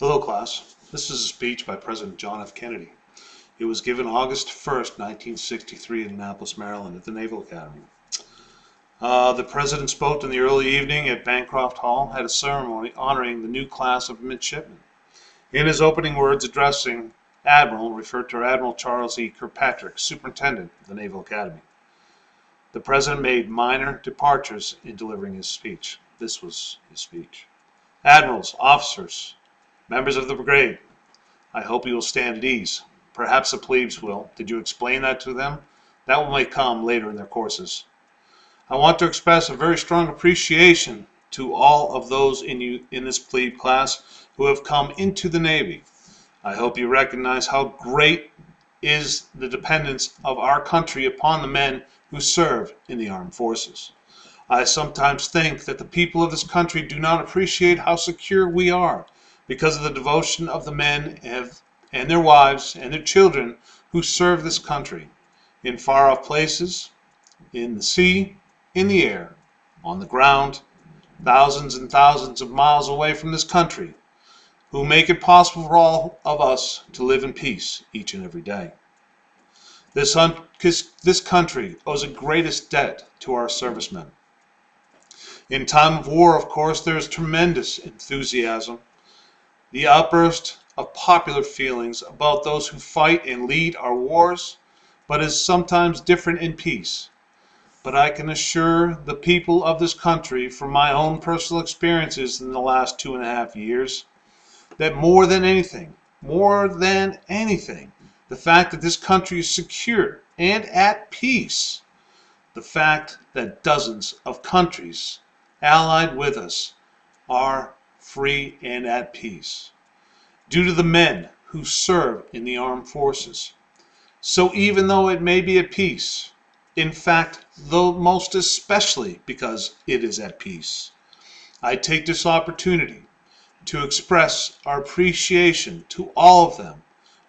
Hello, class. This is a speech by President John F. Kennedy. It was given August 1st, 1963 in Annapolis, Maryland at the Naval Academy. The President spoke in the early evening at Bancroft Hall, had a ceremony honoring the new class of midshipmen. In his opening words addressing Admiral, referred to Admiral Charles E. Kirkpatrick, Superintendent of the Naval Academy. The President made minor departures in delivering his speech. This was his speech. Admirals, officers, members of the brigade, I hope you will stand at ease. Perhaps the plebes will. Did you explain that to them? That may come later in their courses. I want to express a very strong appreciation to all of those in this plebe class who have come into the Navy. I hope you recognize how great is the dependence of our country upon the men who serve in the armed forces. I sometimes think that the people of this country do not appreciate how secure we are, because of the devotion of the men and their wives and their children who serve this country in far-off places, in the sea, in the air, on the ground, thousands and thousands of miles away from this country, who make it possible for all of us to live in peace each and every day. This country owes the greatest debt to our servicemen. In time of war, of course, there is tremendous enthusiasm, the outburst of popular feelings about those who fight and lead our wars, but is sometimes different in peace. But I can assure the people of this country from my own personal experiences in the last 2.5 years that more than anything, the fact that this country is secure and at peace, the fact that dozens of countries allied with us are free and at peace, due to the men who serve in the armed forces. So even though it may be at peace, in fact, though most especially because it is at peace, I take this opportunity to express our appreciation to all of them,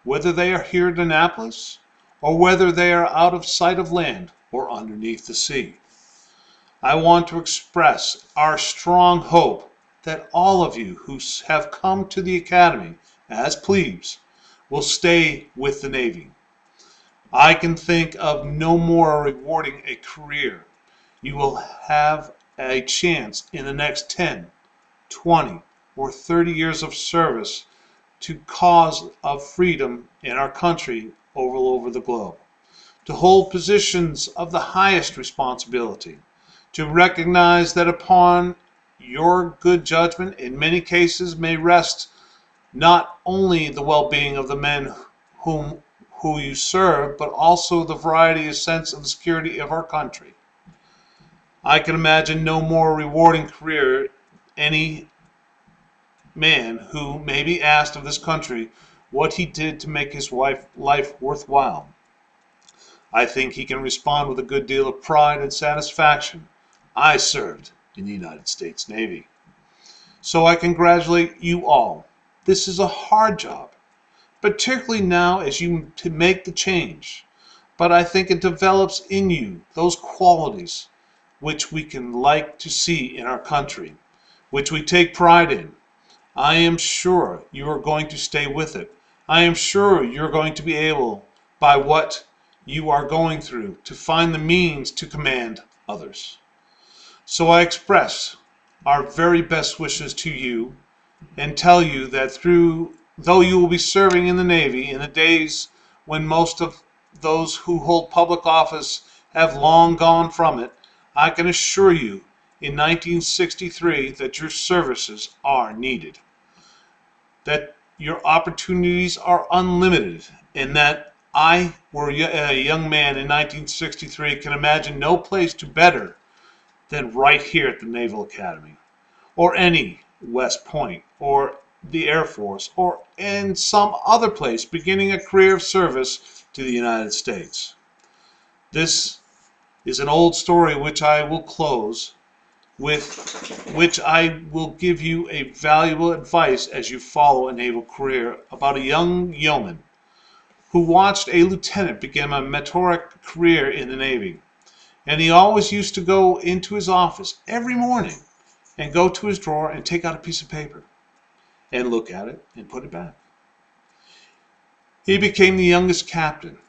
whether they are here in Annapolis or whether they are out of sight of land or underneath the sea. I want to express our strong hope that all of you who have come to the Academy as plebes will stay with the Navy. I can think of no more rewarding a career. You will have a chance in the next 10, 20, or 30 years of service to cause of freedom in our country all over the globe, to hold positions of the highest responsibility, to recognize that upon your good judgment in many cases may rest not only the well-being of the men who you serve, but also the variety and sense of the security of our country. I can imagine no more rewarding career any man who may be asked of this country what he did to make his life worthwhile. I think he can respond with a good deal of pride and satisfaction. I served in the United States Navy. So I congratulate you all. This is a hard job, particularly now as you make the change. But I think it develops in you those qualities which we can like to see in our country, which we take pride in. I am sure you are going to stay with it. I am sure you're going to be able, by what you are going through, to find the means to command others. So I express our very best wishes to you and tell you that though you will be serving in the Navy in the days when most of those who hold public office have long gone from it, I can assure you in 1963 that your services are needed, that your opportunities are unlimited, and that I were a young man in 1963 can imagine no place to better than right here at the Naval Academy, or any West Point, or the Air Force, or in some other place beginning a career of service to the United States. This is an old story which I will close with, which I will give you a valuable advice as you follow a naval career, about a young yeoman who watched a lieutenant begin a meteoric career in the Navy. And he always used to go into his office every morning and go to his drawer and take out a piece of paper and look at it and put it back. He became the youngest captain,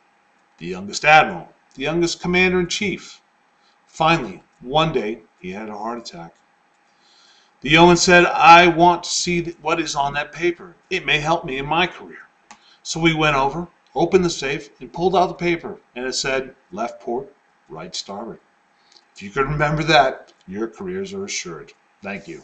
the youngest admiral, the youngest commander-in-chief. Finally, one day, he had a heart attack. The yeoman said, "I want to see what is on that paper. It may help me in my career." So we went over, opened the safe, and pulled out the paper, and it said, "Left port, right starboard." If you can remember that, your careers are assured. Thank you.